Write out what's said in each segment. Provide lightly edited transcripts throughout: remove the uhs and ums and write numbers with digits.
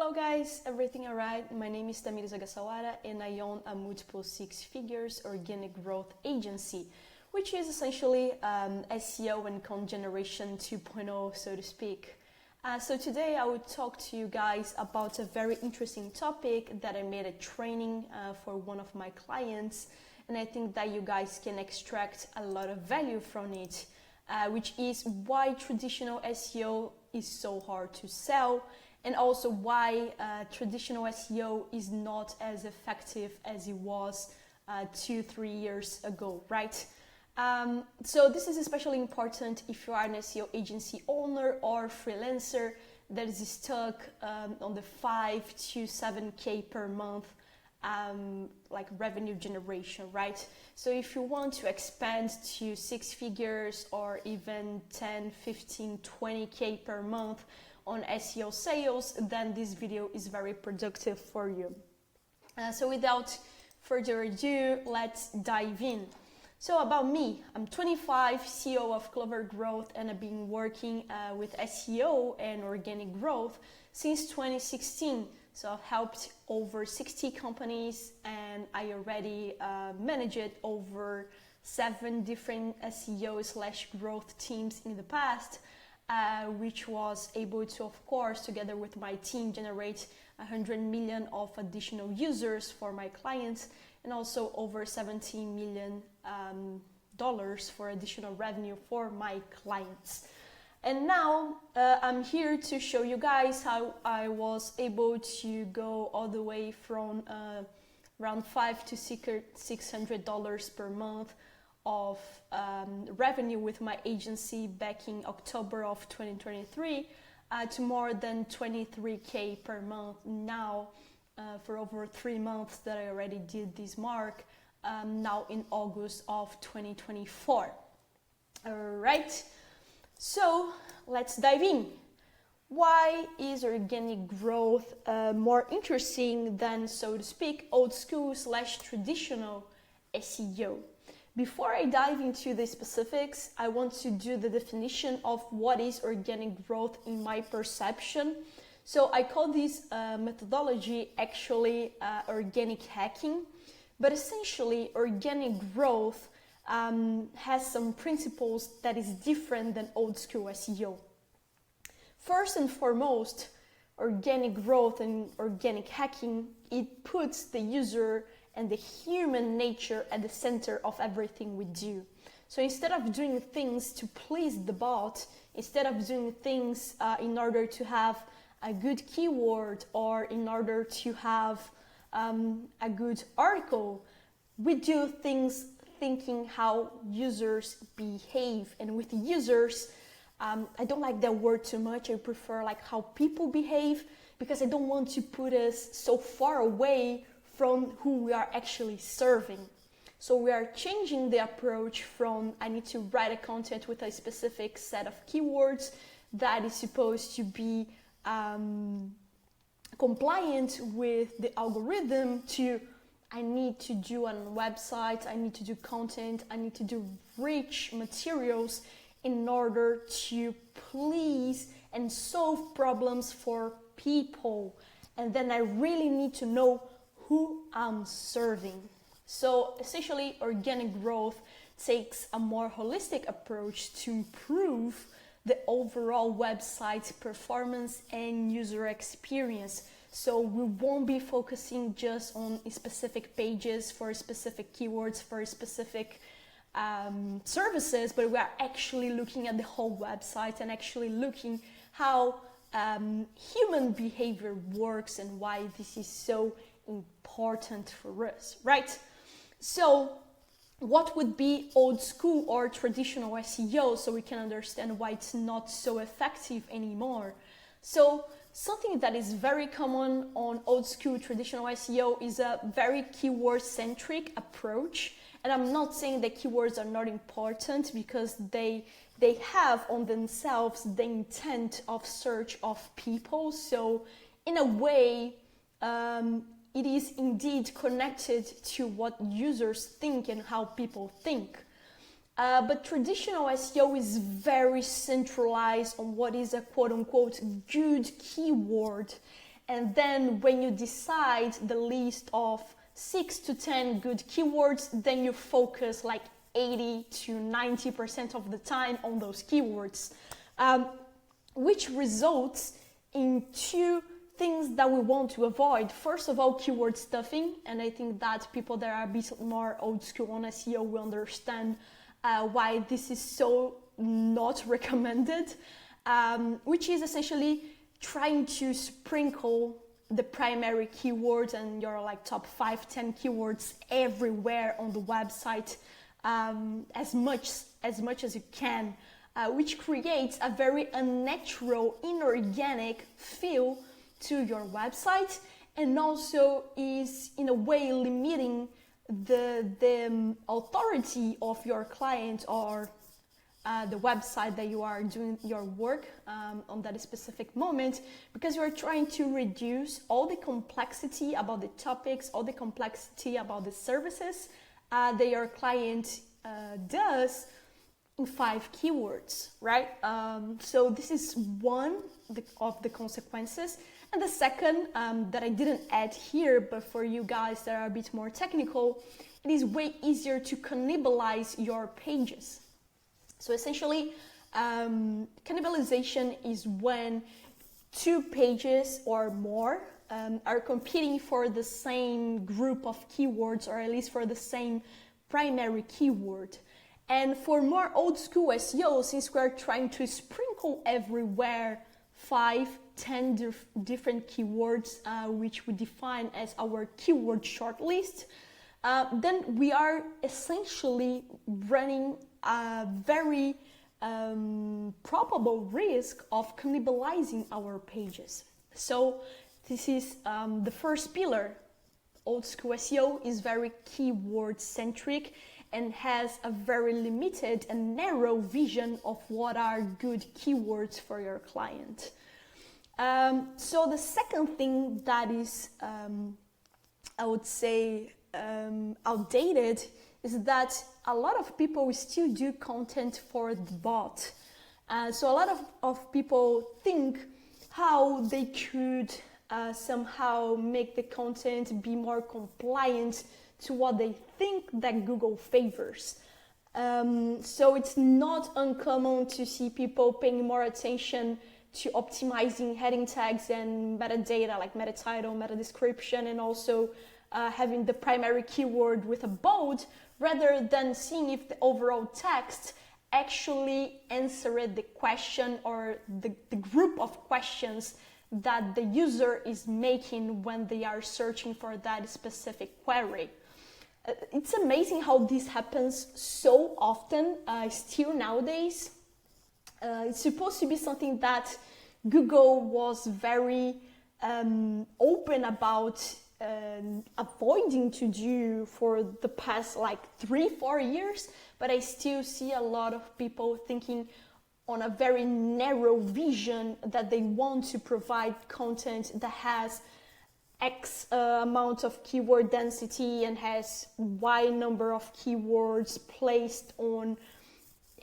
Hello guys, everything alright? My name is Tamir Zagasawara and I own a multiple six figures organic growth agency, which is essentially SEO and content generation 2.0, so to speak. So today I will talk to you guys about a very interesting topic that I made a training for one of my clients, and I think that you guys can extract a lot of value from it, which is why traditional SEO is so hard to sell, and also why traditional SEO is not as effective as it was 2-3 years ago, right? So this is especially important if you are an SEO agency owner or freelancer that is stuck on the 5 to 7K per month like revenue generation, right? So if you want to expand to 6 figures or even 10, 15, 20K per month on SEO sales, then this video is very productive for you. So without further ado, let's dive in. So about me, I'm 25, CEO of Clover Growth, and I've been working with SEO and organic growth since 2016. So I've helped over 60 companies, and I already managed over 7 different SEO/growth teams in the past, which was able to, of course, together with my team, generate 100 million of additional users for my clients, and also over $17 million for additional revenue for my clients. And now I'm here to show you guys how I was able to go all the way from around $500 to $600 per month of revenue with my agency back in October of 2023 to more than 23K per month now for over 3 months that I already did this mark now in August of 2024. All right, so let's dive in. Why is organic growth more interesting than, so to speak, old school/traditional SEO? Before I dive into the specifics, I want to do the definition of what is organic growth in my perception. So I call this methodology actually organic hacking, but essentially organic growth has some principles that is different than old school SEO. First and foremost, organic growth and organic hacking, it puts the user and the human nature at the center of everything we do. So instead of doing things to please the bot, instead of doing things in order to have a good keyword or in order to have a good article, we do things thinking how users behave. And with users, I don't like that word too much. I prefer like how people behave, because I don't want to put us so far away from who we are actually serving. So we are changing the approach from I need to write a content with a specific set of keywords that is supposed to be compliant with the algorithm to I need to do on websites, I need to do content, I need to do rich materials in order to please and solve problems for people. And then I really need to know who I'm serving. So essentially, organic growth takes a more holistic approach to improve the overall website performance and user experience. So we won't be focusing just on specific pages for specific keywords for specific services, but we are actually looking at the whole website and actually looking how human behavior works and why this is so important for us, right? So what would be old school or traditional SEO, so we can understand why it's not so effective anymore? So something that is very common on old school traditional SEO is a very keyword centric approach. And I'm not saying that keywords are not important, because they have on themselves the intent of search of people. So in a way, it is indeed connected to what users think and how people think. But traditional SEO is very centralized on what is a quote-unquote good keyword, And then when you decide the list of 6 to 10 good keywords, then you focus like 80 to 90% of the time on those keywords, which results in two things that we want to avoid. First of all, keyword stuffing, and I think that people that are a bit more old school on SEO will understand why this is so not recommended, which is essentially trying to sprinkle the primary keywords and your like top 5-10 keywords everywhere on the website, as much as you can, which creates a very unnatural, inorganic feel to your website, and also is in a way limiting the authority of your client or the website that you are doing your work on that specific moment, because you are trying to reduce all the complexity about the topics, all the complexity about the services that your client does in 5 keywords, right? So this is one of the consequences. And the second that I didn't add here, but for you guys that are a bit more technical, it is way easier to cannibalize your pages. So essentially, cannibalization is when 2 pages or more are competing for the same group of keywords, or at least for the same primary keyword. And for more old school SEO, since we're trying to sprinkle everywhere 5-10 different keywords, which we define as our keyword shortlist, then we are essentially running a very probable risk of cannibalizing our pages. So this is the first pillar. Old school SEO is very keyword centric and has a very limited and narrow vision of what are good keywords for your client. So the second thing that is, I would say, outdated is that a lot of people still do content for the bot. So a lot of people think how they could somehow make the content be more compliant to what they think that Google favors. So it's not uncommon to see people paying more attention to optimizing heading tags and metadata like meta title, meta description, and also having the primary keyword with a bold, rather than seeing if the overall text actually answered the question or the group of questions that the user is making when they are searching for that specific query. It's amazing how this happens so often, still nowadays. It's supposed to be something that Google was very open about avoiding to do for the past like 3-4 years, but I still see a lot of people thinking on a very narrow vision that they want to provide content that has X amount of keyword density and has Y number of keywords placed on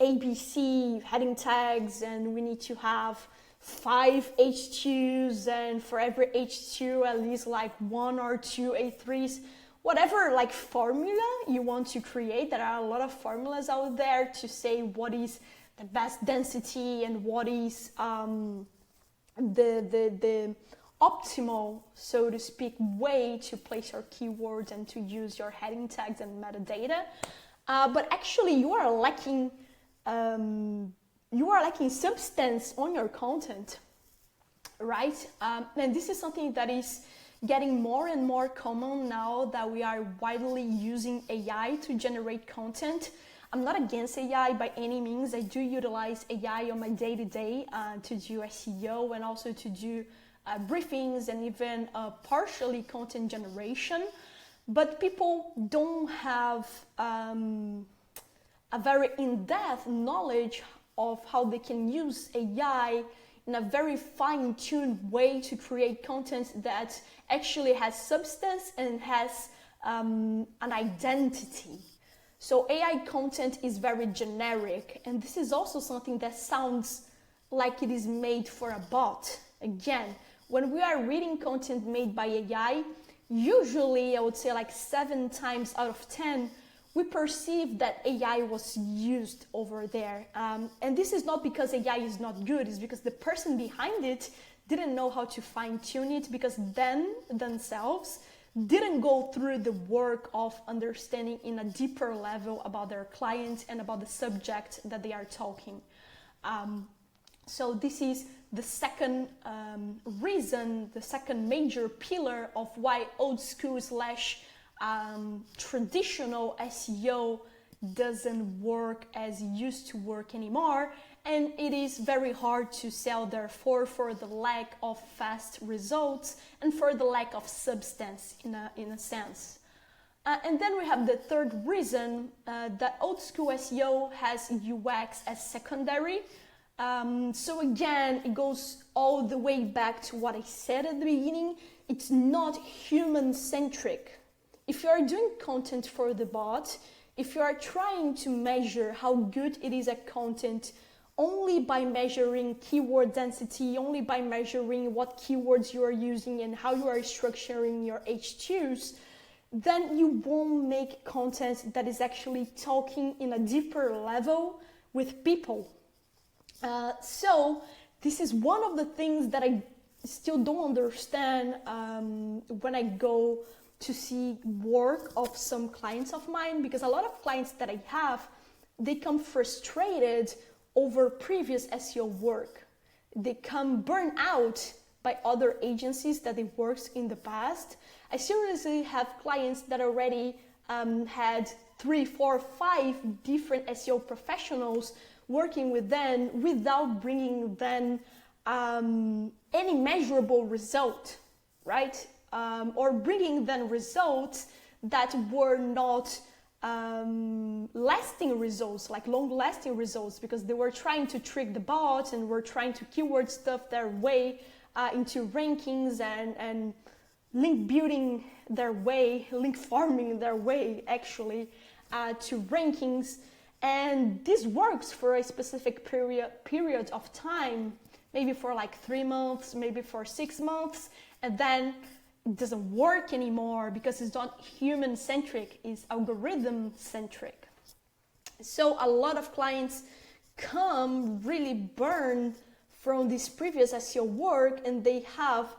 ABC heading tags, and we need to have 5 H2s, and for every H2 at least like 1 or 2 A3s, whatever like formula you want to create. There are a lot of formulas out there to say what is the best density and what is the optimal, so to speak, way to place your keywords and to use your heading tags and metadata. But actually you are lacking substance on your content, right? And this is something that is getting more and more common now that we are widely using AI to generate content. I'm not against AI by any means. I do utilize AI on my day-to-day to do SEO and also to do briefings and even partially content generation. But people don't have a very in-depth knowledge of how they can use AI in a very fine-tuned way to create content that actually has substance and has an identity. So AI content is very generic, and this is also something that sounds like it is made for a bot. Again, When we are reading content made by AI, usually I would say like 7 times out of 10, we perceive that AI was used over there. And this is not because AI is not good, it's because the person behind it didn't know how to fine tune it, because themselves didn't go through the work of understanding in a deeper level about their client and about the subject that they are talking. So this is the second reason, the second major pillar of why old school / traditional SEO doesn't work as it used to work anymore, and it is very hard to sell, therefore, for the lack of fast results and for the lack of substance in a sense. And then we have the third reason, that old school SEO has UX as secondary. So again, it goes all the way back to what I said at the beginning. It's not human-centric. If you are doing content for the bot, if you are trying to measure how good it is at content only by measuring keyword density, only by measuring what keywords you are using and how you are structuring your H2s, then you won't make content that is actually talking in a deeper level with people. So this is one of the things that I still don't understand when I go to see work of some clients of mine, because a lot of clients that I have, they come frustrated over previous SEO work. They come burned out by other agencies that they worked in the past. I seriously have clients that already had 3, 4, 5 different SEO professionals working with them without bringing them any measurable result, right? Or bringing them results that were not lasting results, like long-lasting results, because they were trying to trick the bot and were trying to keyword stuff their way into rankings and link building their way, link farming their way actually to rankings. And this works for a specific period of time, maybe for like 3 months, maybe for 6 months, and then it doesn't work anymore because it's not human-centric, it's algorithm-centric. So a lot of clients come really burned from this previous SEO work, and they have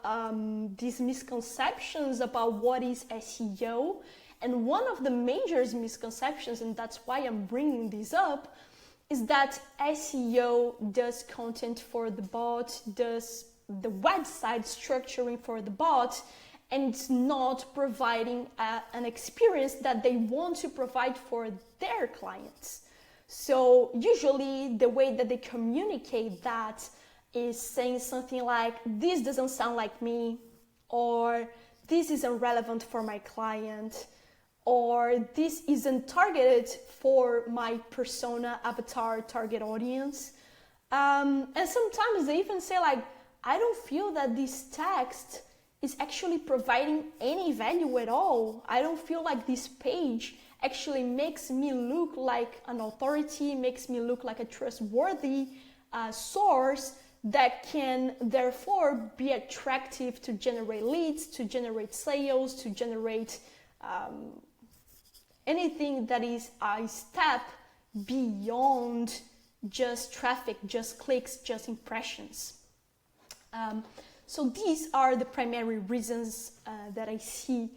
these misconceptions about what is SEO. And one of the major misconceptions, and that's why I'm bringing this up, is that SEO does content for the bot, does the website structuring for the bot, and it's not providing an experience that they want to provide for their clients. So usually the way that they communicate that is saying something like, this doesn't sound like me, or this isn't relevant for my client, or this isn't targeted for my persona, avatar, target audience. And sometimes they even say like, I don't feel that this text is actually providing any value at all. I don't feel like this page actually makes me look like an authority, makes me look like a trustworthy source that can therefore be attractive to generate leads, to generate sales, to generate anything that is a step beyond just traffic, just clicks, just impressions. So these are the primary reasons that I see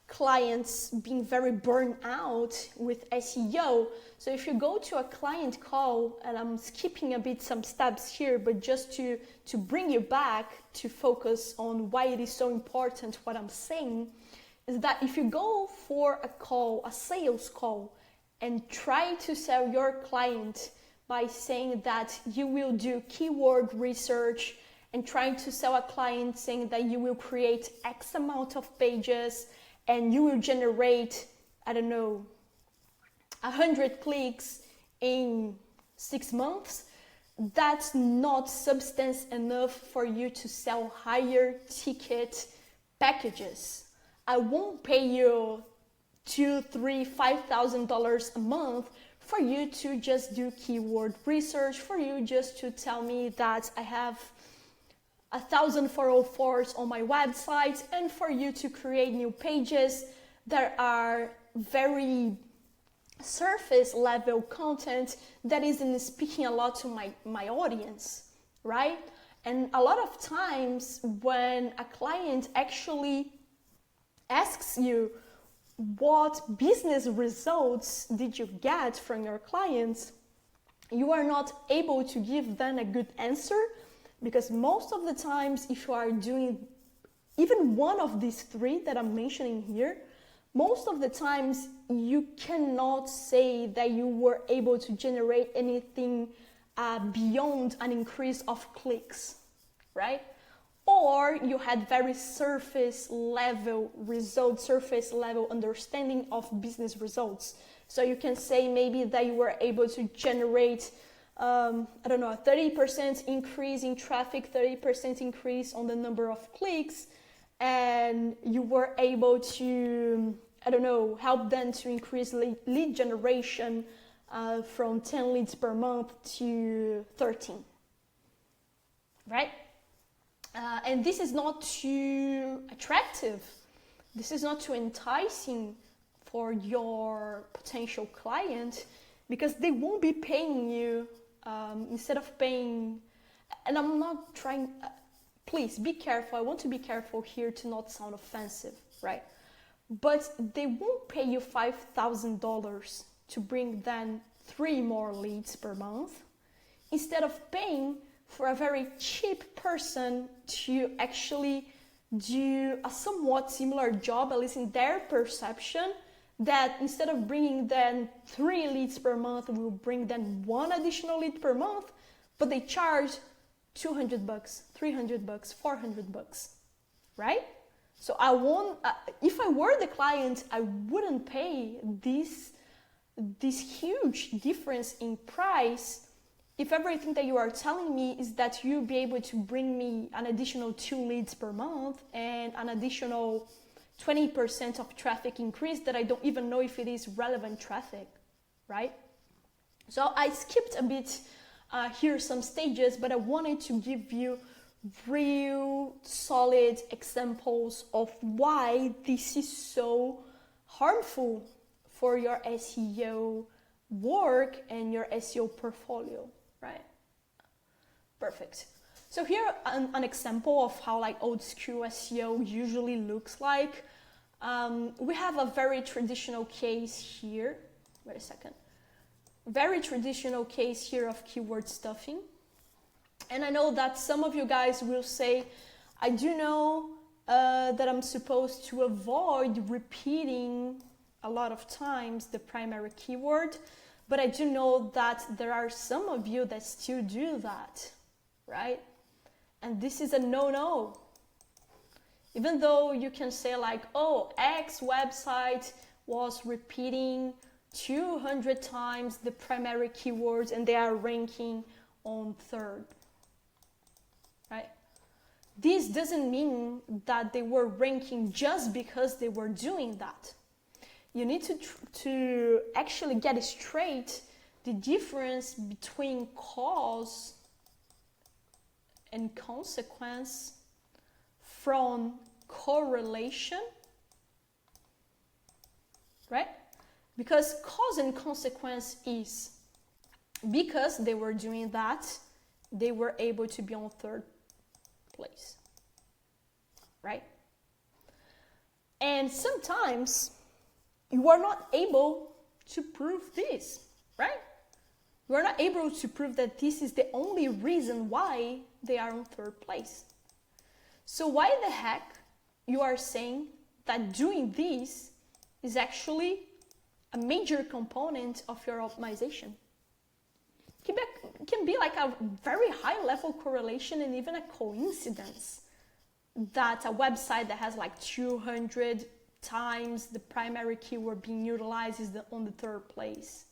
clients being very burned out with SEO. So if you go to a client call, and I'm skipping a bit some steps here, but just to bring you back to focus on why it is so important what I'm saying, is that if you go for a call, a sales call, and try to sell your client by saying that you will do keyword research, and trying to sell a client saying that you will create X amount of pages and you will generate, 100 clicks in 6 months, that's not substance enough for you to sell higher ticket packages. I won't pay you $2,000, $3,000, $5,000 a month for you to just do keyword research, for you just to tell me that I have 1,000 404s on my website, and for you to create new pages that are very surface level content that isn't speaking a lot to my audience, right? And a lot of times when a client actually asks you what business results did you get from your clients, you are not able to give them a good answer, because most of the times if you are doing even one of these three that I'm mentioning here, most of the times you cannot say that you were able to generate anything beyond an increase of clicks, right? Or you had very surface level results, surface level understanding of business results. So you can say maybe that you were able to generate, a 30% increase in traffic, 30% increase on the number of clicks, and you were able to, help them to increase lead generation from 10 leads per month to 13, right? And this is not too attractive. This is not too enticing for your potential client, because they won't be paying you instead of paying. And I'm not trying, please be careful. I want to be careful here to not sound offensive, right? But they won't pay you $5,000 to bring them 3 more leads per month, instead of paying for a very cheap person to actually do a somewhat similar job, at least in their perception, that instead of bringing them 3 leads per month, will bring them 1 additional lead per month, but they charge $200, $300, $400, right? So I won't, if I were the client, I wouldn't pay this huge difference in price if everything that you are telling me is that you'll be able to bring me an additional 2 leads per month and an additional 20% of traffic increase that I don't even know if it is relevant traffic, right? So I skipped a bit here some stages, but I wanted to give you real solid examples of why this is so harmful for your SEO work and your SEO portfolio, right? Perfect. So here an example of how like old school SEO usually looks like. We have a very traditional case here. Wait a second. Very traditional case here of keyword stuffing. And I know that some of you guys will say, I do know that I'm supposed to avoid repeating a lot of times the primary keyword, but I do know that there are some of you that still do that, right? And this is a no-no. Even though you can say like, oh, X website was repeating 200 times the primary keywords and they are ranking on 3rd, right? This doesn't mean that they were ranking just because they were doing that. You need to actually get straight the difference between cause and consequence from correlation, right? Because cause and consequence is because they were doing that, they were able to be on 3rd place, right? And sometimes you are not able to prove this, right? You are not able to prove that this is the only reason why they are on 3rd place. So why the heck you are saying that doing this is actually a major component of your optimization? It can be like a very high level correlation and even a coincidence that a website that has like 200 times the primary keyword being utilized is on the 3rd place,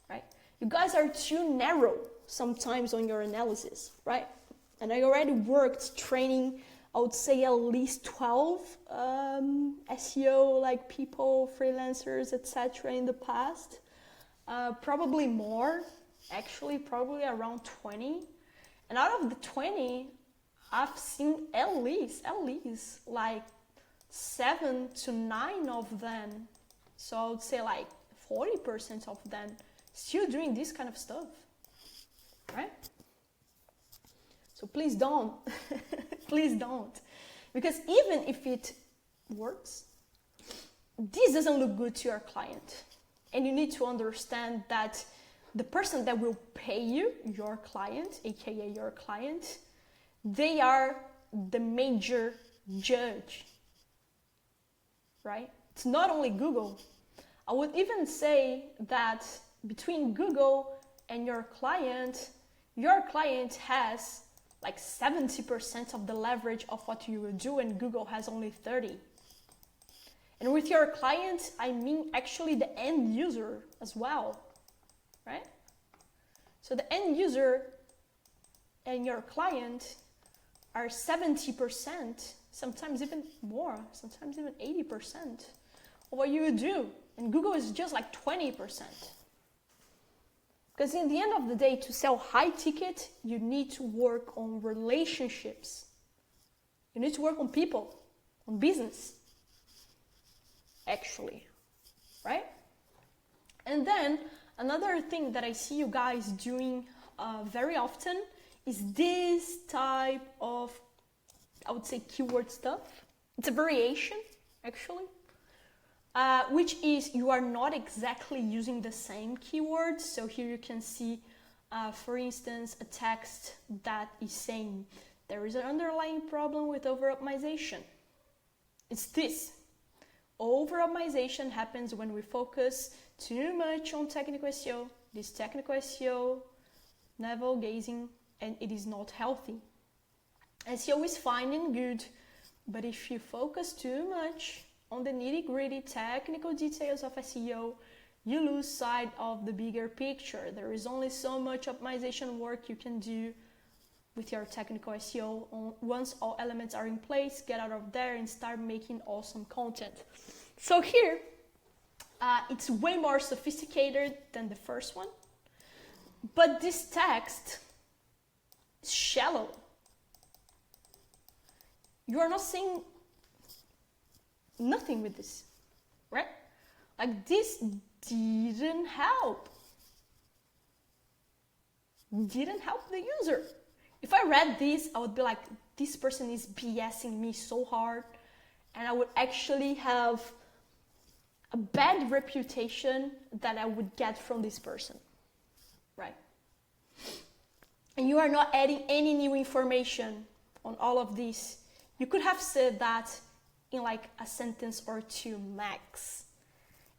right? You guys are too narrow sometimes on your analysis, right? And I already worked training, I would say at least 12 SEO like people, freelancers, etc. in the past. Probably more, actually probably around 20. And out of the 20, I've seen at least like 7 to 9 of them. So I would say like 40% of them still doing this kind of stuff, right? So please don't, please don't. Because even if it works, this doesn't look good to your client. And you need to understand that the person that will pay you, your client, aka your client, they are the major judge, right? It's not only Google. I would even say that between Google and your client has like 70% of the leverage of what you will do, and Google has only 30. And with your client, I mean actually the end user as well, right? So the end user and your client are 70%, sometimes even more, sometimes even 80% of what you would do. And Google is just like 20%. Because in the end of the day, to sell high ticket, you need to work on relationships. You need to work on people, on business, actually, right? And then another thing that I see you guys doing very often is this type of, I would say, keyword stuff. It's a variation, actually. Which is you are not exactly using the same keywords. So here you can see, for instance, a text that is saying there is an underlying problem with over-optimization. It's this. Over-optimization happens when we focus too much on technical SEO, this technical SEO, navel-gazing, and it is not healthy. SEO is fine and good, but if you focus too much on the nitty-gritty technical details of SEO, you lose sight of the bigger picture. There is only so much optimization work you can do with your technical SEO. Once all elements are in place, get out of there and start making awesome content. So here, it's way more sophisticated than the first one, but this text is shallow. You are not saying nothing with this, right? Like this didn't help. Didn't help the user. If I read this, I would be like, this person is BSing me so hard, and I would actually have a bad reputation that I would get from this person, right? And you are not adding any new information on all of this. You could have said that in like a sentence or two max.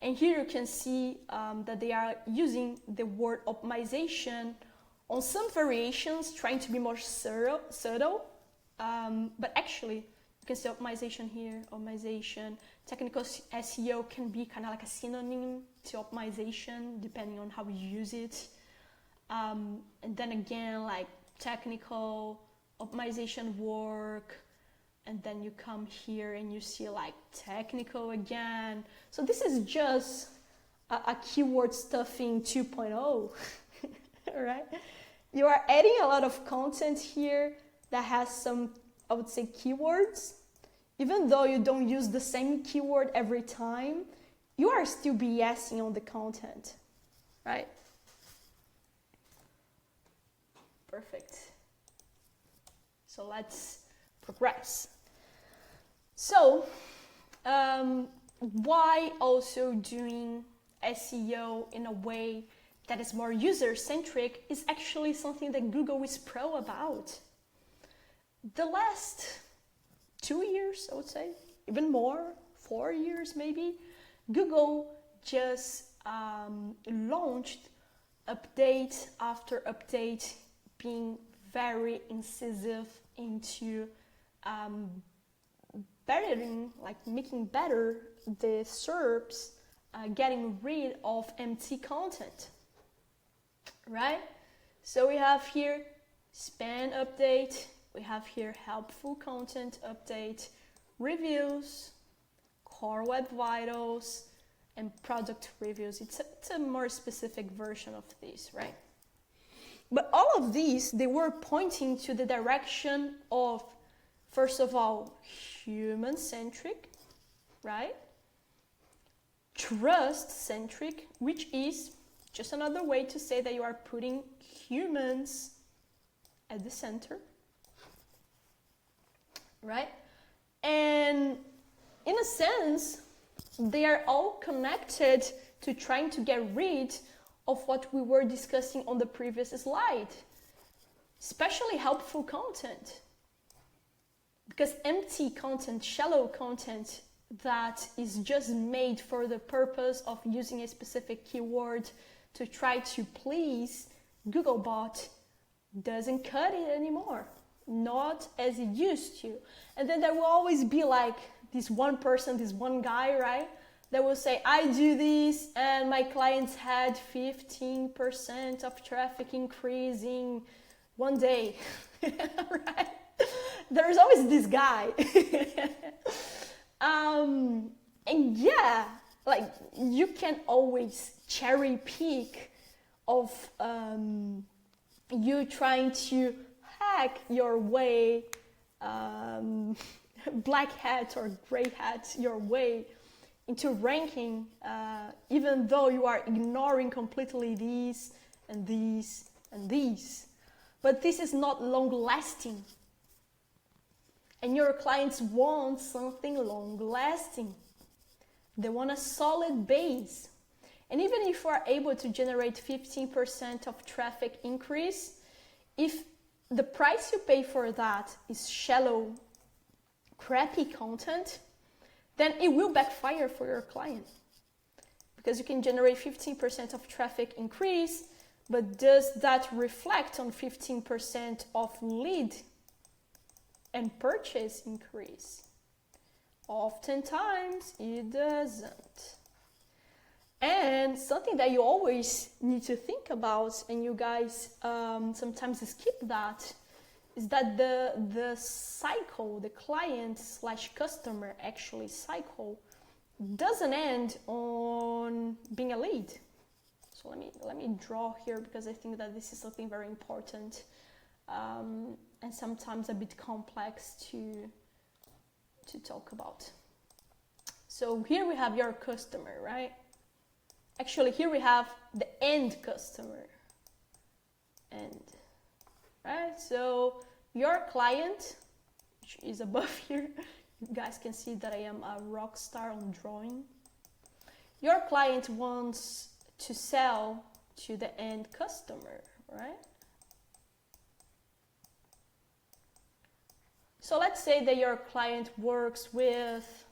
And here you can see that they are using the word optimization on some variations, trying to be more subtle. But actually, you can say optimization here, optimization. Technical SEO can be kind of like a synonym to optimization, depending on how you use it. And then again, like technical optimization work. And then you come here and you see like technical again. So this is just a keyword stuffing 2.0, all right? You are adding a lot of content here that has some, I would say, keywords. Even though you don't use the same keyword every time, you are still BSing on the content, right? Perfect. So let's progress. So, why also doing SEO in a way that is more user-centric is actually something that Google is pro about. The last 2 years, I would say, even more, 4 years maybe, Google just launched update after update, being very incisive into making better the SERPs, getting rid of empty content, right? So we have here span update, we have here helpful content update, reviews, core web vitals, and product reviews. It's a more specific version of this, right? But all of these, they were pointing to the direction of, first of all, human-centric, right? Trust-centric, which is just another way to say that you are putting humans at the center, right? And in a sense, they are all connected to trying to get rid of what we were discussing on the previous slide, especially helpful content. Because empty content, shallow content that is just made for the purpose of using a specific keyword to try to please Googlebot doesn't cut it anymore, not as it used to. And then there will always be like this one person, this one guy, right, that will say, I do this and my clients had 15% of traffic increase in one day, right? There's always this guy. And yeah, like you can always cherry pick of you trying to hack your way, black hat or gray hat your way into ranking, even though you are ignoring completely these and these and these. But this is not long lasting. And your clients want something long lasting. They want a solid base. And even if you are able to generate 15% of traffic increase, if the price you pay for that is shallow, crappy content, then it will backfire for your client. Because you can generate 15% of traffic increase, but does that reflect on 15% of lead and purchase increase? Oftentimes it doesn't. And something that you always need to think about, and you guys sometimes skip that, is that the cycle, the client/customer actually cycle, doesn't end on being a lead. So let me draw here, because I think that this is something very important and sometimes a bit complex to talk about. So here we have your customer, right? Actually, here we have the end customer. End, right? So your client, which is above here, you guys can see that I am a rock star on drawing. Your client wants to sell to the end customer, right? So let's say that your client works with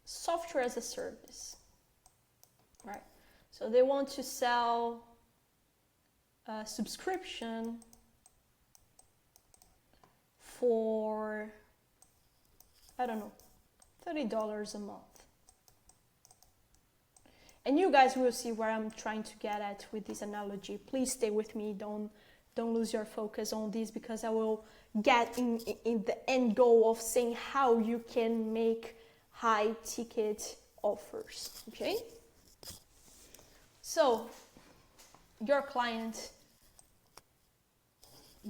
software as a service, right? So they want to sell a subscription for, I don't know, $30 a month. And you guys will see where I'm trying to get at with this analogy. Please stay with me. Don't lose your focus on this, because I will get in the end goal of saying how you can make high ticket offers, okay? So your client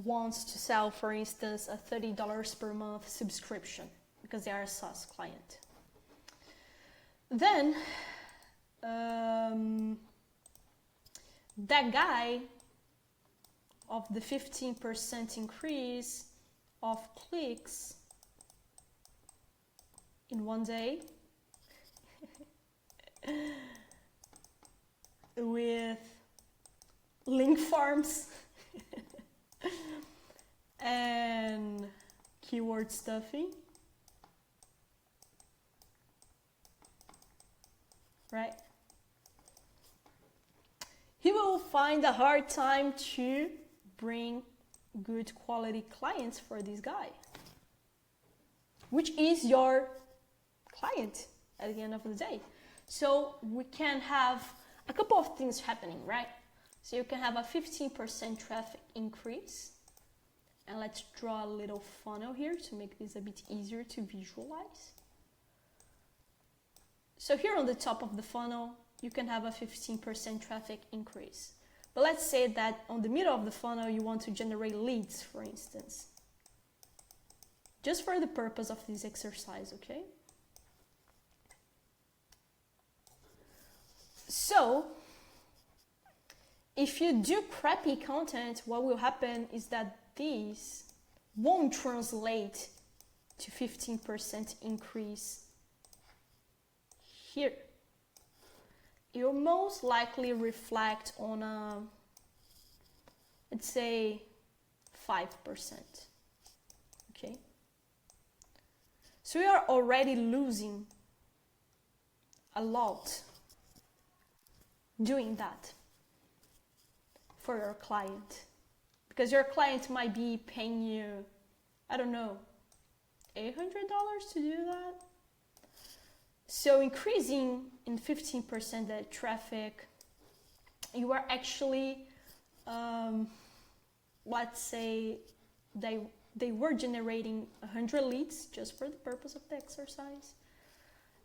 wants to sell, for instance, a $30 per month subscription because they are a SaaS client. Then that guy of the 15% increase of clicks in one day with link farms and keyword stuffing, right? He will find a hard time to bring good quality clients for this guy, which is your client at the end of the day. So we can have a couple of things happening, right? So you can have a 15% traffic increase. And let's draw a little funnel here to make this a bit easier to visualize. So here on the top of the funnel, you can have a 15% traffic increase. But let's say that on the middle of the funnel, you want to generate leads, for instance. Just for the purpose of this exercise, okay? So, if you do crappy content, what will happen is that these won't translate to 15% increase here. It will most likely reflect on a, let's say, 5%. Okay? So we are already losing a lot doing that for your client. Because your client might be paying you, I don't know, $800 to do that. So increasing in 15% that traffic, you are actually, let's say they were generating 100 leads just for the purpose of the exercise.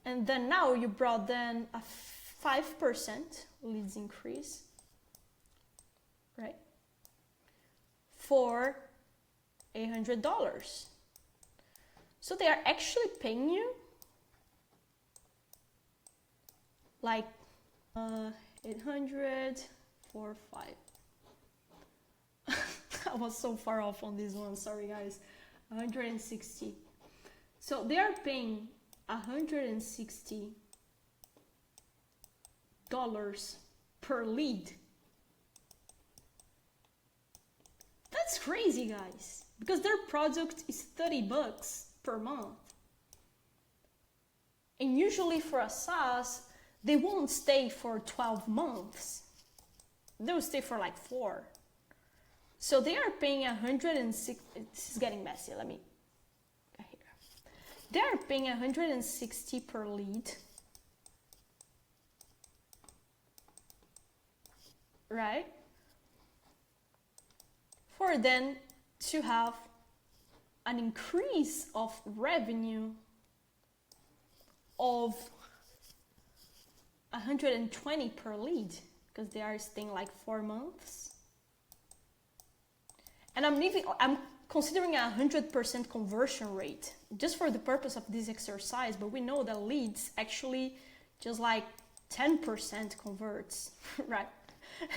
And then now you brought them a 5% leads increase, right? For $800. So they are actually paying you like 800 for 5. I was so far off on this one, sorry guys. 160. So they are paying $160 per lead. That's crazy, guys, because their product is $30 per month. And usually for a SaaS, they won't stay for 12 months. They'll stay for like 4. So they are paying 160. This is getting messy. Let me go here. They are paying 160 per lead, right? For them to have an increase of revenue of 120 per lead, because they are staying like 4 months. And I'm considering 100% conversion rate just for the purpose of this exercise, but we know that leads actually just like 10% converts, right?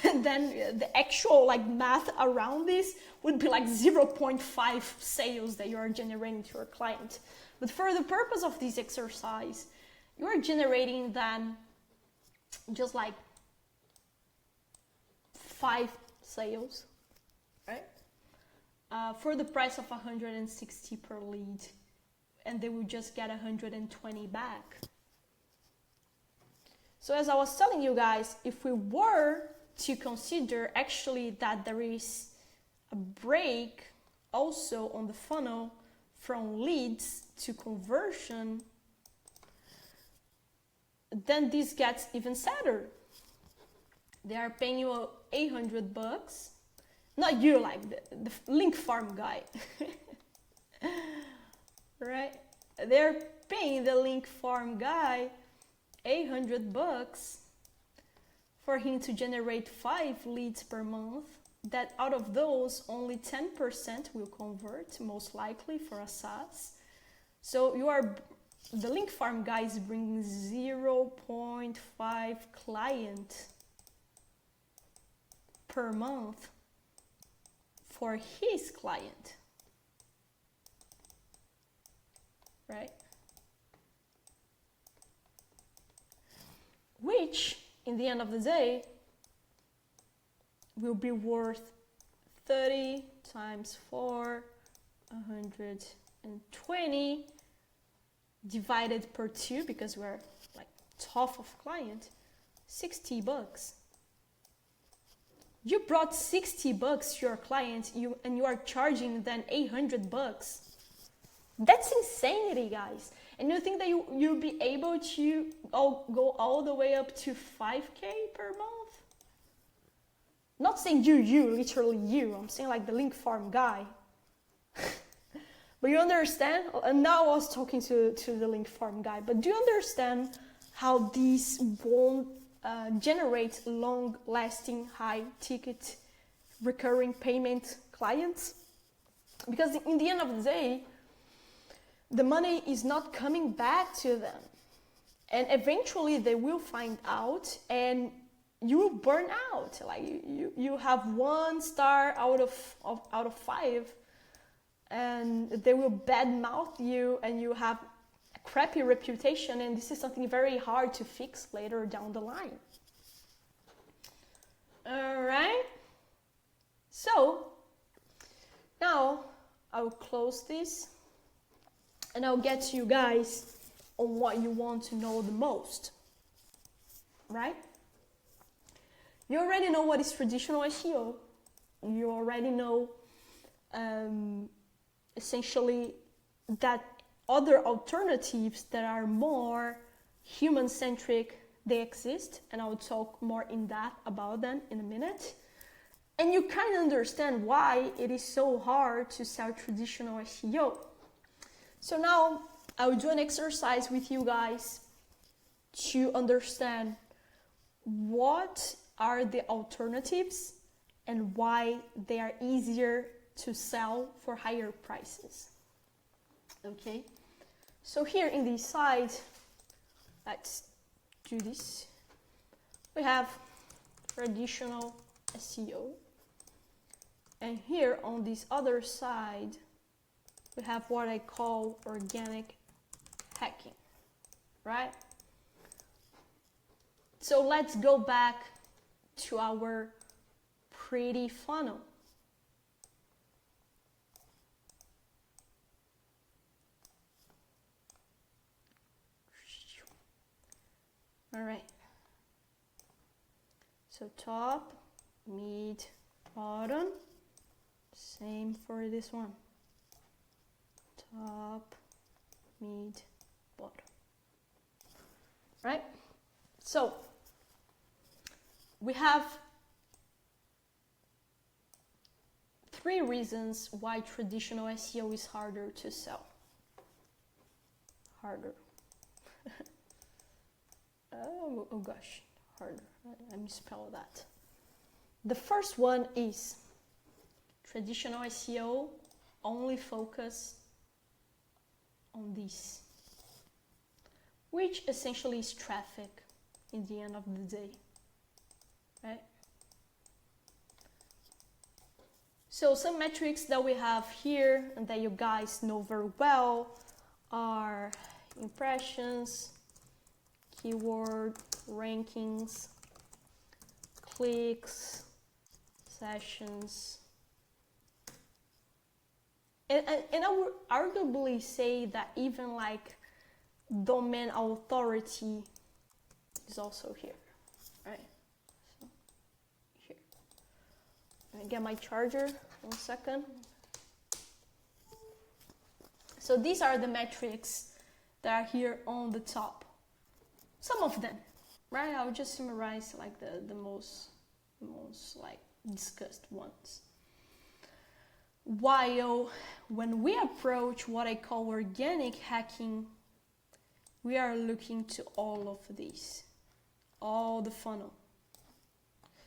And then the actual like math around this would be like 0.5 sales that you are generating to your client. But for the purpose of this exercise, you are generating then just like 5 sales, right? For the price of 160 per lead, and they will just get 120 back. So as I was telling you guys, if we were to consider actually that there is a break also on the funnel from leads to conversion, then this gets even sadder. They are paying you $800, not you, like the link farm guy, right? They're paying the link farm guy $800 for him to generate 5 leads per month, that out of those only 10% will convert, most likely for a SaaS. So the link farm guy is bringing 0.5 client per month for his client, right? Which, in the end of the day, will be worth 30 times 4, 120, divided per 2, because we're like half of client, $60. You brought $60 to your client, and you are charging them $800. That's insanity, guys. And you think that you'll be able to go all the way up to 5K per month? Not saying you, literally you. I'm saying like the link farm guy. But you understand? And now I was talking to the link farm guy. But do you understand how these won't generate long-lasting, high-ticket, recurring payment clients. Because in the end of the day, the money is not coming back to them. And eventually they will find out and you will burn out. Like you have 1 star out of 5, and they will badmouth you, and you have a crappy reputation, and this is something very hard to fix later down the line. All right. So now I'll close this and I'll get to you guys on what you want to know the most, right? You already know what is traditional SEO. You already know essentially that other alternatives that are more human-centric, they exist, and I'll talk more in depth about them in a minute. And you kind of understand why it is so hard to sell traditional SEO. So now I'll do an exercise with you guys to understand what are the alternatives and why they are easier to sell for higher prices. Okay, so here in this side, let's do this. We have traditional SEO, and here on this other side we have what I call organic hacking, right? So let's go back to our pretty funnel. All right. So top, mid, bottom. Same for this one. Top, mid, bottom. Right? So we have 3 reasons why traditional SEO is harder to sell. Harder. Oh gosh, harder. I misspelled that. The first one is traditional SEO only focus on this, which essentially is traffic in the end of the day, right? So some metrics that we have here and that you guys know very well are impressions, keyword rankings, clicks, sessions. And I would arguably say that even like domain authority is also here, right? So here. Let me get my charger, 1 second. So these are the metrics that are here on the top. Some of them, right? I'll just summarize like the most like discussed ones. While when we approach what I call organic hacking, we are looking to all of these, all the funnel.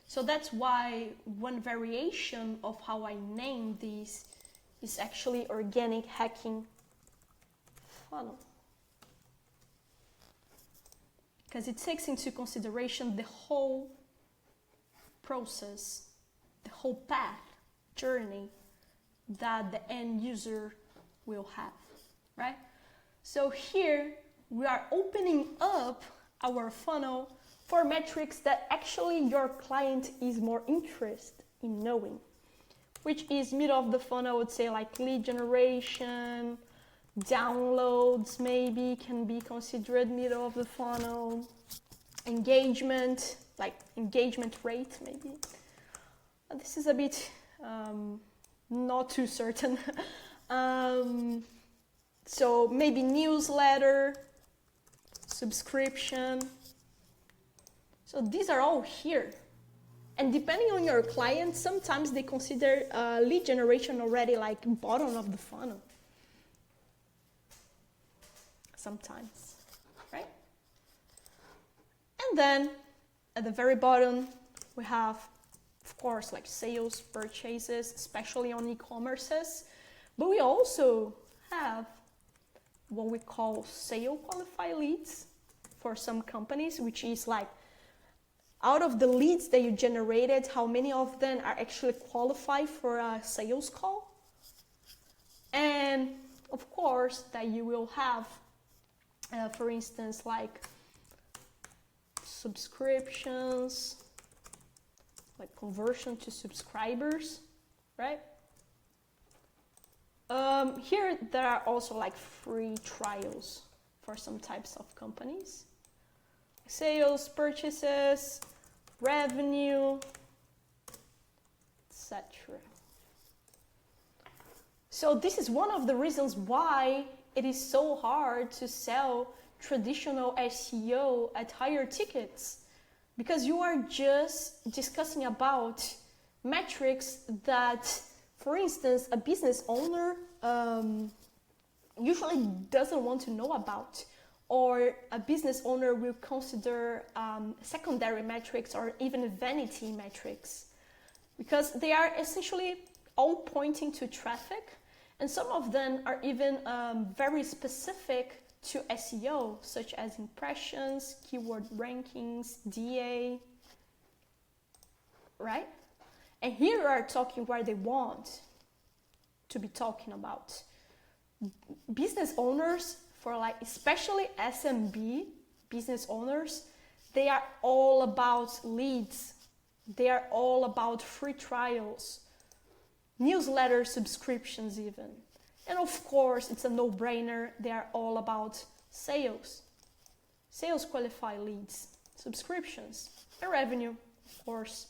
So that's why one variation of how I name these is actually organic hacking funnel. Because it takes into consideration the whole process, the whole path, journey that the end user will have, right? So here we are opening up our funnel for metrics that actually your client is more interested in knowing, which is middle of the funnel. I would say like lead generation, downloads maybe can be considered middle of the funnel, engagement, like engagement rate maybe. This is a bit not too certain. So maybe newsletter, subscription. So these are all here. And depending on your client, sometimes they consider lead generation already like bottom of the funnel. Sometimes, right? And then at the very bottom, we have, of course, like sales, purchases, especially on e-commerces. But we also have what we call sale qualified leads for some companies, which is like out of the leads that you generated, how many of them are actually qualified for a sales call. And of course, that you will have, for instance, like subscriptions, like conversion to subscribers, right? Here there are also like free trials for some types of companies. Sales, purchases, revenue, etc. So this is one of the reasons why it is so hard to sell traditional SEO at higher tickets, because you are just discussing about metrics that, for instance, a business owner usually doesn't want to know about, or a business owner will consider secondary metrics or even vanity metrics, because they are essentially all pointing to traffic, and some of them are even very specific to SEO, such as impressions, keyword rankings, DA, right? And here we are talking where they want to be talking about. Business owners, for like especially SMB business owners, they are all about leads. They are all about free trials, newsletter subscriptions even. And of course, it's a no-brainer. They are all about sales, sales qualified leads, subscriptions, and revenue, of course.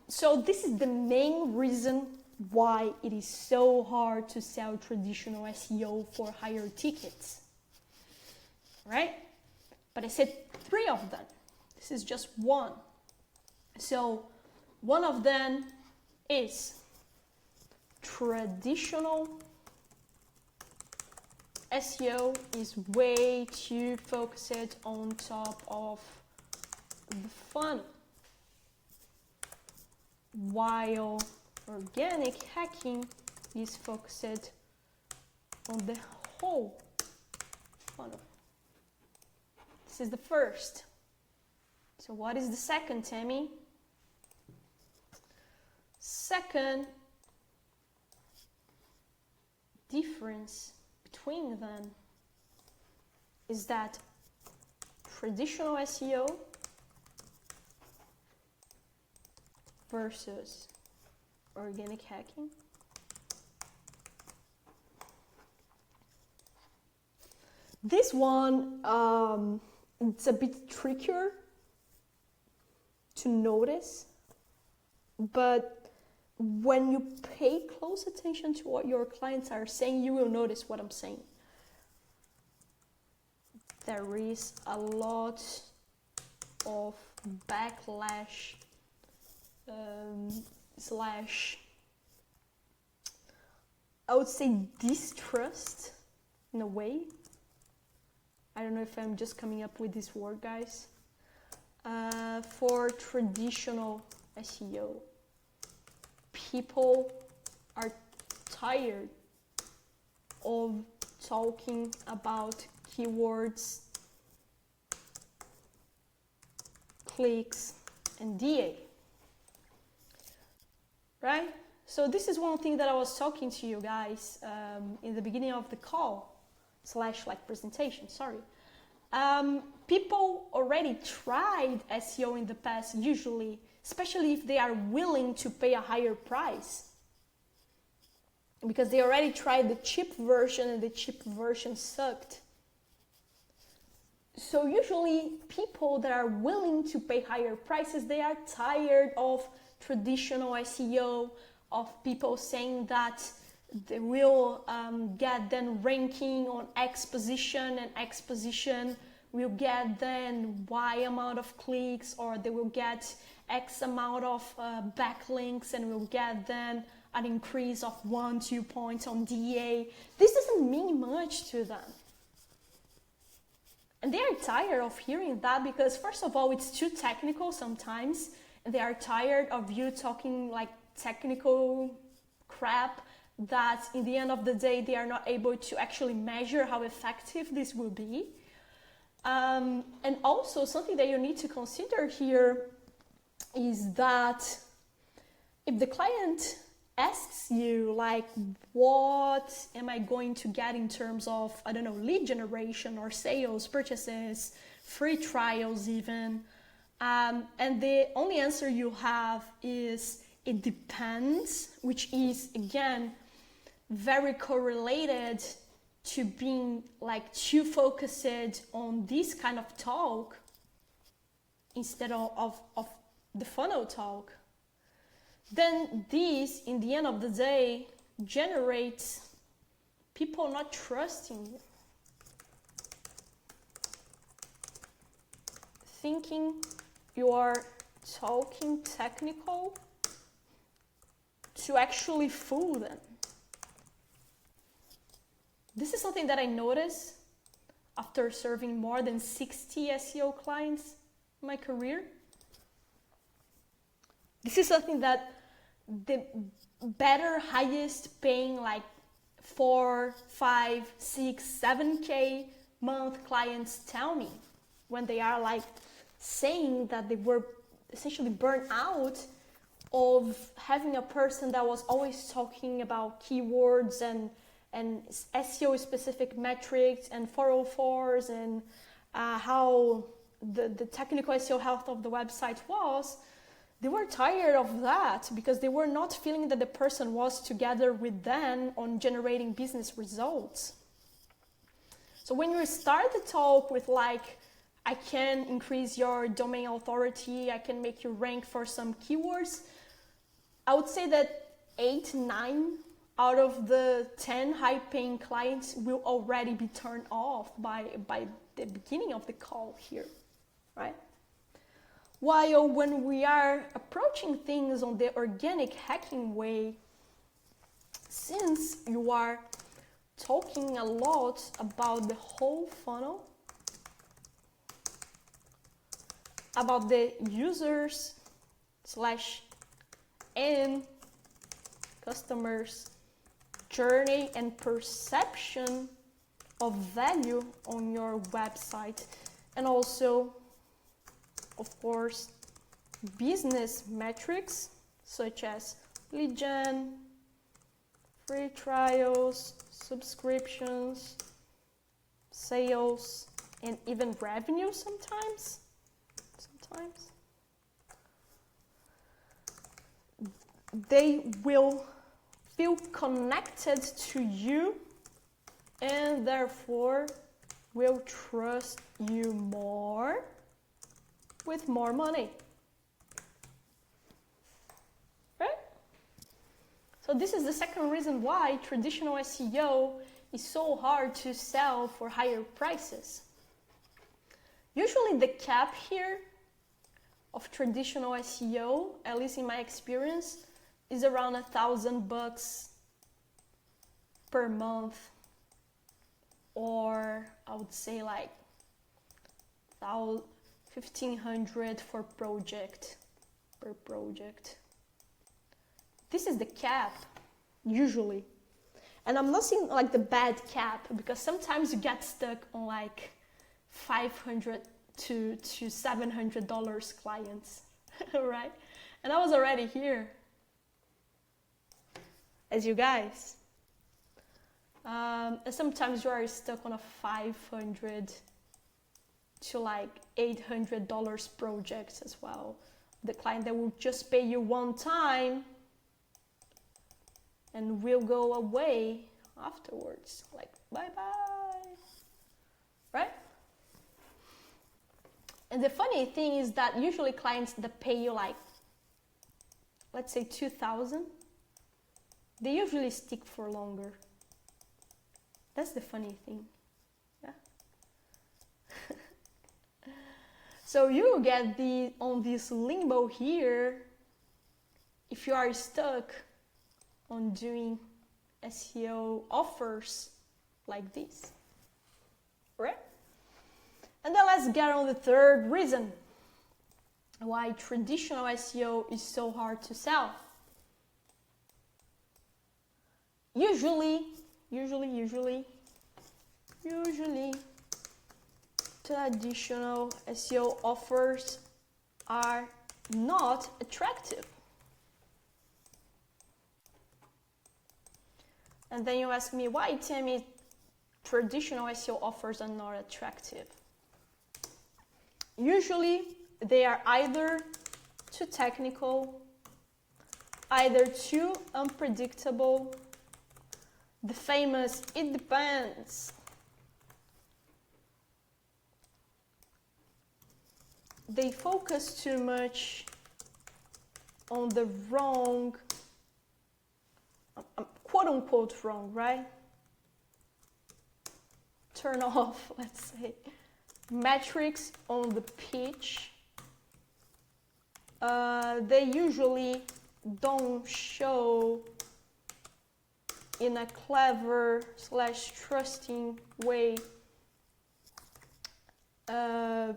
So this is the main reason why it is so hard to sell traditional SEO for higher tickets, right? But I said 3 of them. This is just one. So one of them is traditional SEO is way too focused on top of the funnel, while organic hacking is focused on the whole funnel. This is the first. So what is the second, Tammy? Second difference between them is that traditional SEO versus organic hacking. This one, it's a bit trickier to notice, but when you pay close attention to what your clients are saying, you will notice what I'm saying. There is a lot of backlash slash, I would say, distrust in a way. I don't know if I'm just coming up with this word, guys. For traditional SEO, people are tired of talking about keywords, clicks, and DA, right? So this is one thing that I was talking to you guys in the beginning of the call slash like presentation, sorry. People already tried SEO in the past, usually, especially if they are willing to pay a higher price, because they already tried the cheap version and the cheap version sucked. So usually people that are willing to pay higher prices, they are tired of traditional SEO, of people saying that they will get them ranking on X position, and X position will get then Y amount of clicks, or they will get X amount of backlinks and will get then an increase of 1-2 points on DA. This doesn't mean much to them. And they are tired of hearing that because, first of all, it's too technical sometimes, and they are tired of you talking like technical crap that in the end of the day they are not able to actually measure how effective this will be. And also something that you need to consider here is that if the client asks you like, what am I going to get in terms of, I don't know, lead generation or sales, purchases, free trials even, and the only answer you have is it depends, which is again very correlated to being like too focused on this kind of talk instead of the funnel talk, then this, in the end of the day, generates people not trusting you, thinking you are talking technical to actually fool them. This is something that I noticed after serving more than 60 SEO clients in my career. This is something that the better, highest paying, like 4, 5, 6, 7K month clients tell me when they are like saying that they were essentially burnt out of having a person that was always talking about keywords and SEO specific metrics and 404s and how the technical SEO health of the website was. They were tired of that because they were not feeling that the person was together with them on generating business results. So when you start the talk with like, I can increase your domain authority, I can make you rank for some keywords, I would say that 8, 9 out of the 10 high-paying clients will already be turned off by the beginning of the call here, right? While when we are approaching things on the organic hacking way, since you are talking a lot about the whole funnel, about the users / end customers journey and perception of value on your website, and also of course business metrics such as lead gen, free trials, subscriptions, sales, and even revenue sometimes. They will feel connected to you and therefore will trust you more with more money. Right? So this is the second reason why traditional SEO is so hard to sell for higher prices. Usually the cap here of traditional SEO, at least in my experience, is around $1,000 per month, or I would say like $1,500 per project. This is the cap usually, and I'm not saying like the bad cap, because sometimes you get stuck on like $500 to $700 clients, right? And I was already here as you guys. And sometimes you are stuck on a $500 to like $800 project as well. The client that will just pay you one time and will go away afterwards, like bye-bye, right? And the funny thing is that usually clients that pay you like, let's say $2,000, they usually stick for longer. That's the funny thing, yeah. So you get on this limbo here if you are stuck on doing SEO offers like this, right? And then let's get on the third reason why traditional SEO is so hard to sell. Usually, traditional SEO offers are not attractive. And then you ask me, why, Tammy, traditional SEO offers are not attractive? Usually, they are either too technical, either too unpredictable, the famous "it depends." They focus too much on the wrong, quote unquote wrong, right? Turn off, let's say, metrics on the page. They usually don't show in a clever / trusting way a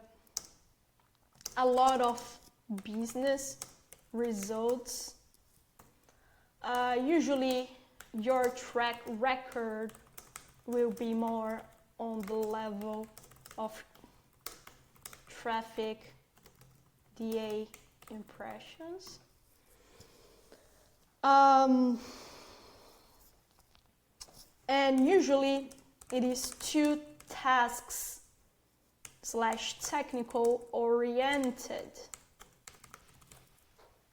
lot of business results. Usually your track record will be more on the level of traffic, DA impressions. And usually it is too tasks / technical oriented,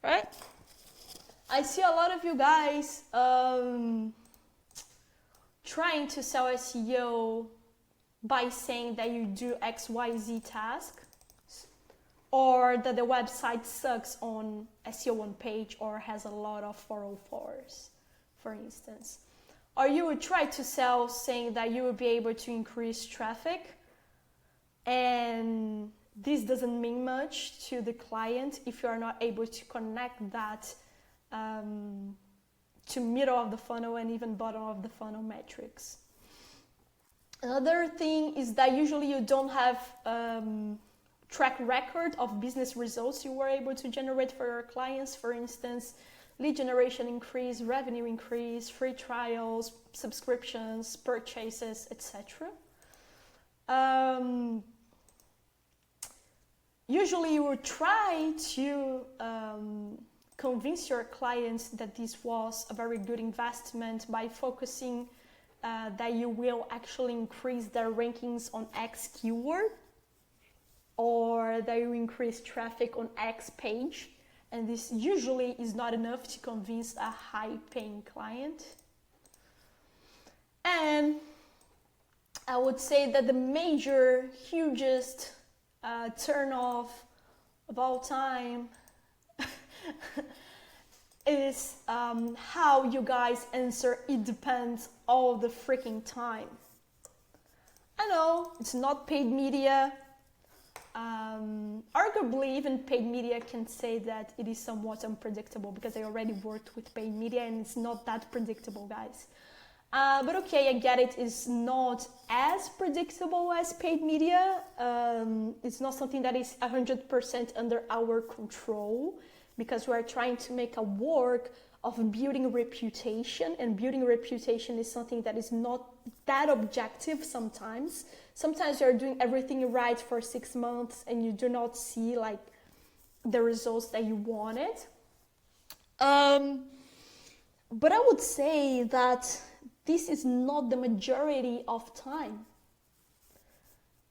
right? I see a lot of you guys trying to sell SEO by saying that you do XYZ task, or that the website sucks on SEO on page or has a lot of 404s, for instance. Or you would try to sell saying that you would be able to increase traffic, and this doesn't mean much to the client if you are not able to connect that to middle of the funnel and even bottom of the funnel metrics. Another thing is that usually you don't have track record of business results you were able to generate for your clients. For instance, lead generation increase, revenue increase, free trials, subscriptions, purchases, etc. Usually you will try to convince your clients that this was a very good investment by focusing that you will actually increase their rankings on X keyword, or that you increase traffic on X page. And this usually is not enough to convince a high-paying client. And I would say that the hugest turn-off of all time is how you guys answer "it depends" all the freaking time. I know it's not paid media. Arguably, even paid media can say that it is somewhat unpredictable because I already worked with paid media and it's not that predictable, guys. But okay, I get it. It's not as predictable as paid media. It's not something that is 100% under our control, because we are trying to make a work of building reputation, and building reputation is something that is not that objective sometimes. Sometimes you're doing everything right for 6 months and you do not see like the results that you wanted. But I would say that this is not the majority of time.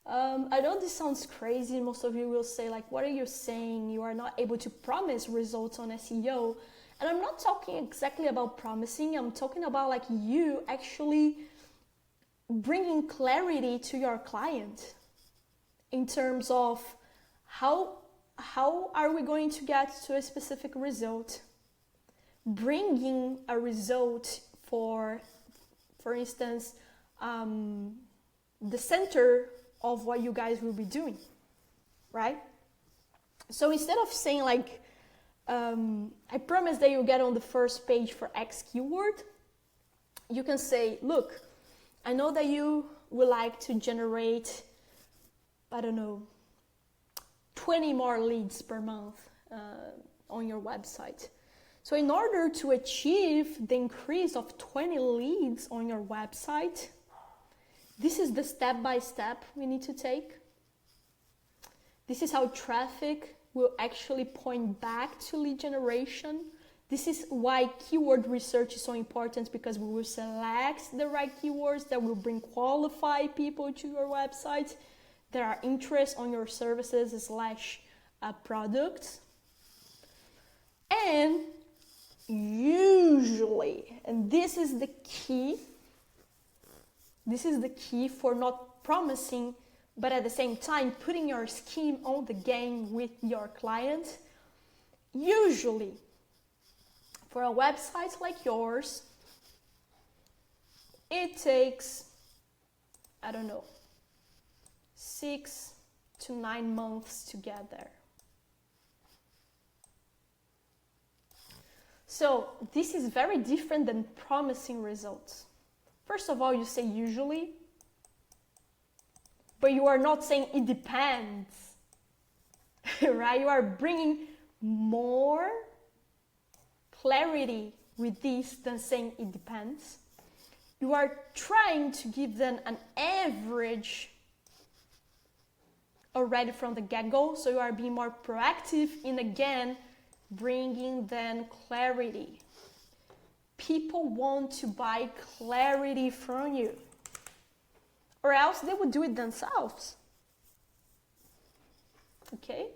I know this sounds crazy. Most of you will say, like, what are you saying? You are not able to promise results on SEO. And I'm not talking exactly about promising. I'm talking about like you actually bringing clarity to your client in terms of how are we going to get to a specific result. Bringing a result for instance, the center of what you guys will be doing, right? So instead of saying like, I promise that you'll get on the first page for X keyword, you can say, look, I know that you would like to generate I don't know, 20 more leads per month on your website. So in order to achieve the increase of 20 leads on your website, this is the step-by-step we need to take. This is how traffic will actually point back to lead generation. This is why keyword research is so important, because we will select the right keywords that will bring qualified people to your website that are interested on your services / products. And usually, and this is the key for not promising, but at the same time putting your skin on the game with your client. Usually, for a website like yours, it takes, I don't know, 6 to 9 months to get there. So this is very different than promising results. First of all, you say usually, but you are not saying it depends, right? You are bringing more clarity with this than saying it depends. You are trying to give them an average already from the get-go, so you are being more proactive in, again, bringing them clarity. People want to buy clarity from you, or else they would do it themselves. Okay?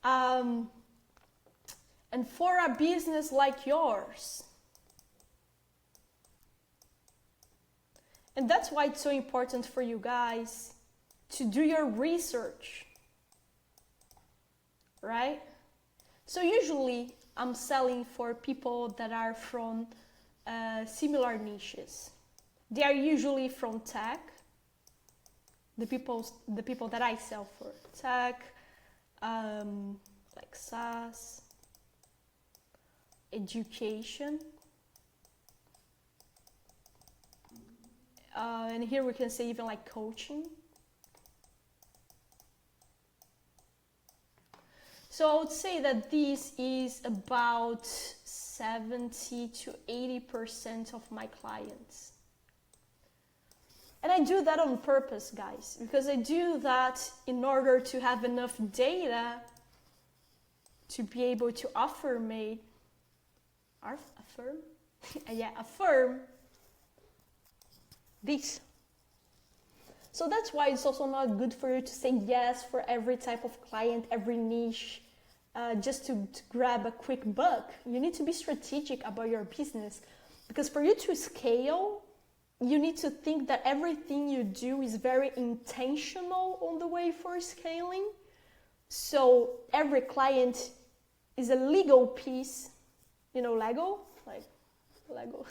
And for a business like yours, and that's why it's so important for you guys to do your research, right? So usually I'm selling for people that are from similar niches. They are usually from tech. The people that I sell for tech, like SaaS, education, and here we can say even like coaching. So I would say that this is about 70 to 80% of my clients. And I do that on purpose, guys, because I do that in order to have enough data to be able to affirm this. So that's why it's also not good for you to say yes for every type of client, every niche, just to grab a quick buck. You need to be strategic about your business, because for you to scale, you need to think that everything you do is very intentional on the way for scaling. So every client is a legal piece, you know, Lego, like Lego.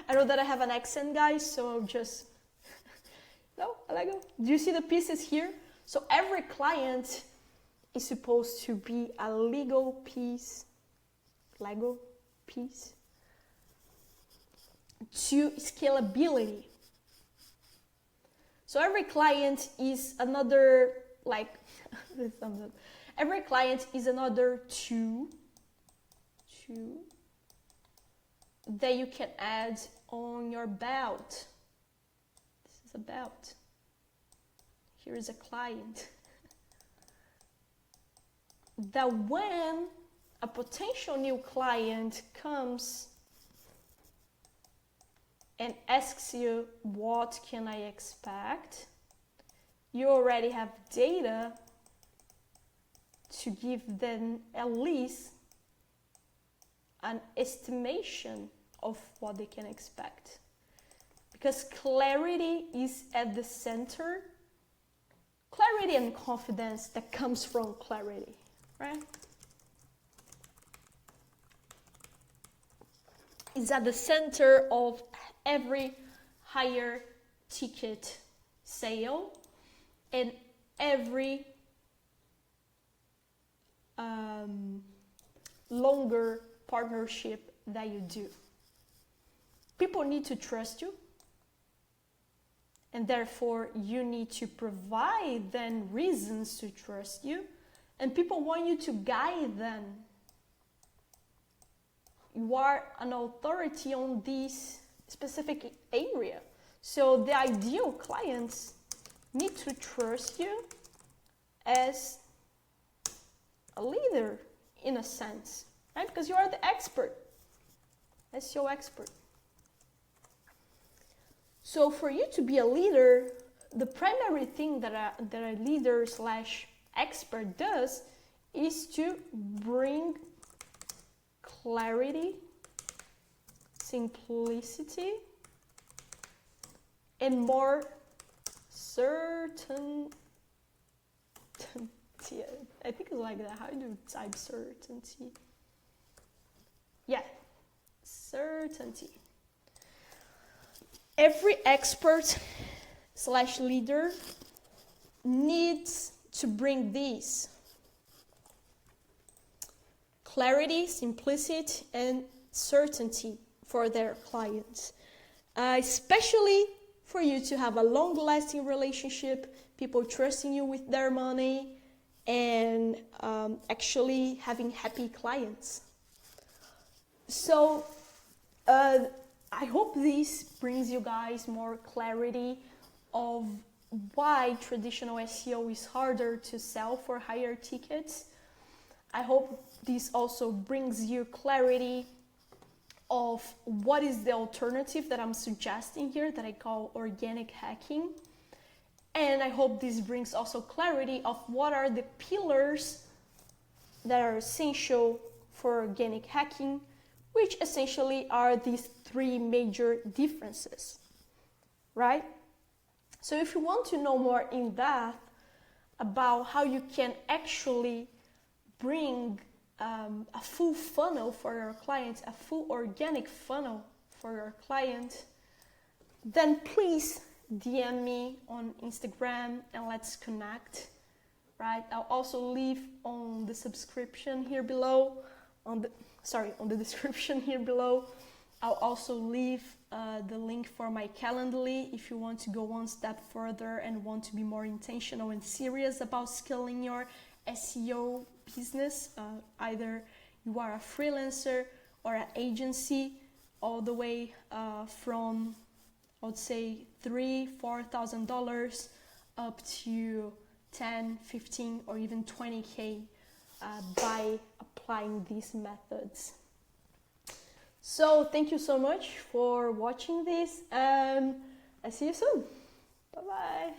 I know that I have an accent, guys, so just, no, Lego. Do you see the pieces here? So every client is supposed to be a legal piece, Lego piece, to scalability. So every client is another, like, every client is another tool that you can add on your belt. This is a belt. Here is a client. That when a potential new client comes and asks you, what can I expect? You already have data to give them at least an estimation of what they can expect. Because clarity is at the center. Clarity and confidence that comes from clarity, right? Is at the center of every higher ticket sale and every longer partnership that you do. People need to trust you, and therefore you need to provide them reasons to trust you, and people want you to guide them. You are an authority on this specific area. So the ideal clients need to trust you as a leader in a sense, right? Because you are the expert, SEO expert. So for you to be a leader, the primary thing that a leader / expert does is to bring clarity, simplicity, and more certainty. I think it's like that. How do you type certainty? Yeah, certainty. Every expert / leader needs to bring these: clarity, simplicity, and certainty for their clients. Especially for you to have a long-lasting relationship, people trusting you with their money, and actually having happy clients. So I hope this brings you guys more clarity of why traditional SEO is harder to sell for higher tickets. I hope this also brings you clarity of what is the alternative that I'm suggesting here that I call organic hacking. And I hope this brings also clarity of what are the pillars that are essential for organic hacking, which essentially are these 3 major differences, right? So if you want to know more in depth about how you can actually bring a full funnel for your clients, a full organic funnel for your client, then please DM me on Instagram and let's connect, right? I'll also leave on the description here below, on the description here below. I'll also leave the link for my Calendly if you want to go one step further and want to be more intentional and serious about scaling your SEO business. Either you are a freelancer or an agency, all the way from, I would say, $3,000-$4,000 up to 10, 15, or even 20K by applying these methods. So thank you so much for watching this, and I see you soon. Bye bye.